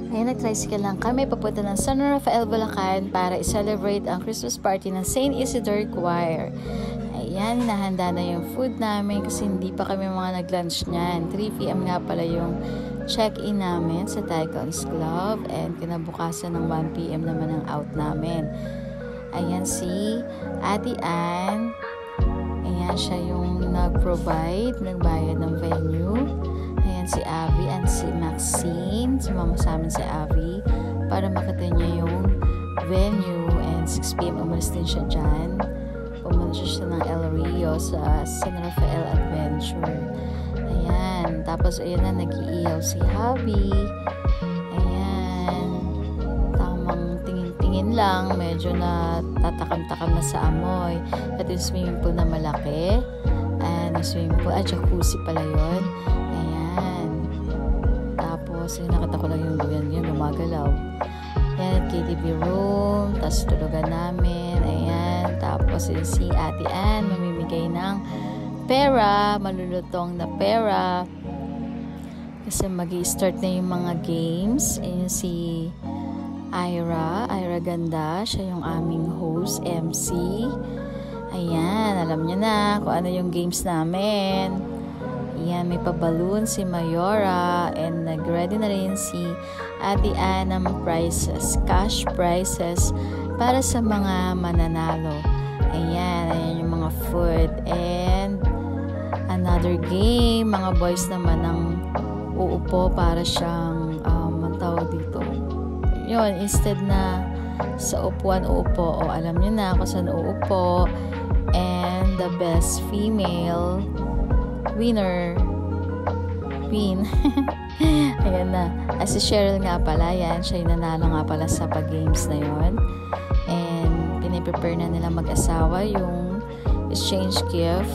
Ngayon nag-tricycle lang kami papunta ng San Rafael, Bulacan para i-celebrate ang Christmas party ng St. Isidore Choir. Ayan, hinahanda na yung food namin kasi hindi pa kami mga nag-lunch niyan. 3 p.m. nga pala yung check-in namin sa Taekwondo Club and kinabukasan ng 1 p.m. naman ang out namin. Ayan si Ate Ann. Ayan, siya yung nag-provide, nagbayad ng venue. Ayan si Avi and si Maxine. Sumama sa amin si Avi para makita niya yung venue and 6 p.m. umalis din siya dyan. Pumunta siya ng El Rio sa San Rafael Adventure. Ayan. Tapos ayan na, nag-iiyaw si Habi. Ayan. Tamang tingin-tingin lang. Medyo na tatakam-takam na sa amoy. At yung swimming pool na malaki. Ayan, yung swimming pool. Jacuzzi pala yun. Tapos, nakita ko lang yung gumagalaw. Ayan, KTV room, tapos tulugan namin. Ayan, tapos si Ate Ann, mamimigay ng pera, malulutong na pera. Kasi mag-i-start na yung mga games. Ayan si Ira Ganda, siya yung aming host, MC. Ayan, alam niya na kung ano yung games namin. Ayan, may pa-balloon si Mayora and nag-ready na rin si Ate Ann ng prizes, cash prizes para sa mga mananalo. Ayan yung mga food and another game. Mga boys naman ang uupo para siyang ang tawag dito. Yun, instead na sa upuan uupo, alam niyo na kung saan uupo, and the best female winner queen. Ayan na. As si Cheryl nga pala, yan, siya yung nanalo nga pala sa pag-games na yon. And piniprepare na nila mag-asawa yung exchange gift.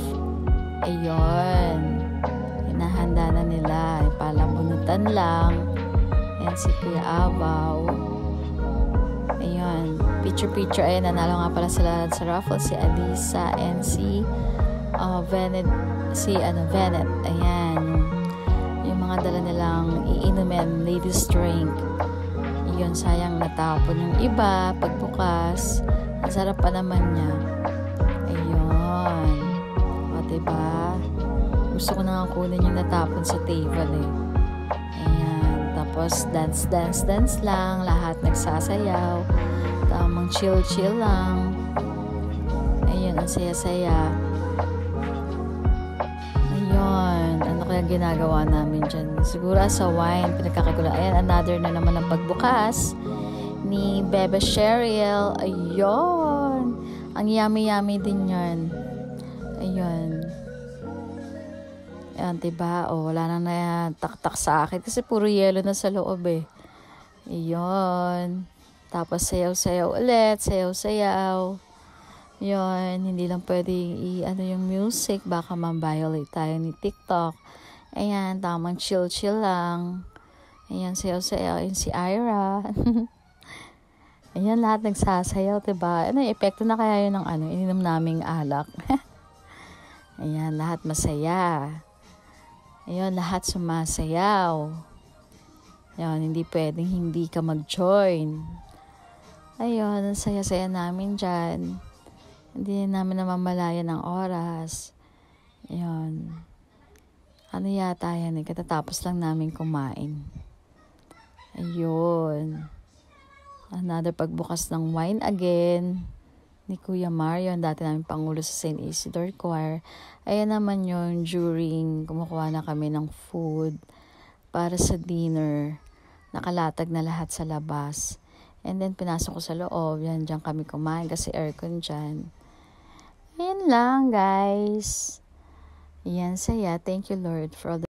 Ayun. Hinahanda na nila. Palamunutan lang. Ayan si Kuya Abaw. Ayun. Picture. Ayan, nanalo nga pala sila sa raffle. Si Alisa and si Venet. Venet. Ayan. Yung mga dala nilang iinumin, ladies drink. Yun, sayang natapon yung iba. Pagbukas, ang sarap pa naman niya. Ayun. O, diba? Gusto ko na nga kunin yung natapon sa table eh. Ayan. Tapos, dance lang. Lahat nagsasayaw. Tamang chill lang. Ayun, ang saya-saya. Ano kaya ginagawa namin dyan? Siguro sa wine, pinagkakagulo. Ayan, another na naman ang pagbukas ni Bebe Cheryl. Ayun. Ang yummy din yan. Ayun. Ayan, diba? Wala na taktak sa akin kasi puro yelo na sa loob eh. Ayun. Tapos sayaw-sayaw ulit. Sayaw-sayaw. Yun, hindi lang pwedeng yung music, baka ma-violate tayo ni TikTok. Ayan, tamang chill lang. Ayan, sayaw-sayaw. Ayan si Ira. Ayan, lahat nagsasayaw, diba? Epekto na kaya yun ng ininom naming alak. Ayan, lahat masaya. Ayan, lahat sumasayaw. Ayan, hindi pwedeng hindi ka mag-join. Ayun, ang saya-saya namin dyan. Hindi namin namamalayan ng oras. Ayun. Ano yata yan eh. Katatapos lang namin kumain. Ayun. Another pagbukas ng wine again. Ni Kuya Mario. Dati namin pangulo sa St. Isidore Choir. Ayan naman yun during kumukuha na kami ng food para sa dinner. Nakalatag na lahat sa labas. And then pinasok ko sa loob. Yan, dyan kami kumain kasi aircon dyan. Ayan lang, guys. Ayan, saya. Thank you, Lord, for all the